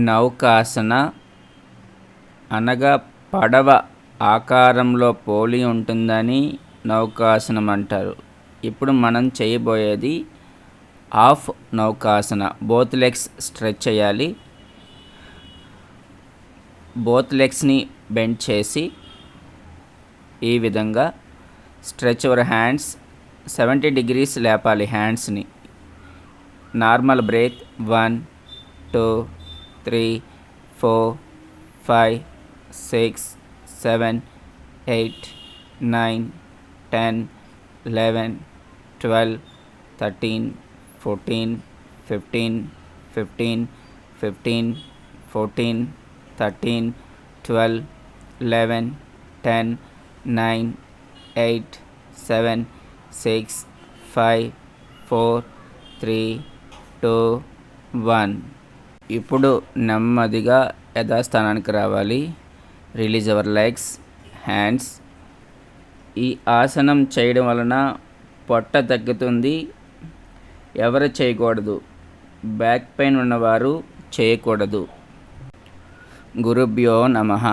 నౌకాసన అనగా పడవ ఆకారంలో పోలి ఉంటుందని నౌకాసనం అంటారు. ఇప్పుడు మనం చేయబోయేది హాఫ్ నౌకాసన. బోత్ లెగ్స్ స్ట్రెచ్ చేయాలి. బోత్ లెగ్స్ని బెండ్ చేసి ఈ విధంగా స్ట్రెచ్ యువర్ హ్యాండ్స్ 70 degrees లేపాలి హ్యాండ్స్ని. Normal breadth 1 2 3 4 5 6 7 8 9 10 11 12 13 14 15 15 15 14 13 12 11 10 9 8 7 6 5 4 3 2 1. ఇప్పుడు నెమ్మదిగా యథాస్థానానికి రావాలి. Release our legs, hands. ఈ ఆసనం చేయడం వలన పొట్ట తగ్గుతుంది. ఎవరు చేయకూడదు. బ్యాక్ పెయిన్ ఉన్నవారు చేయకూడదు. గురుభ్యో నమః.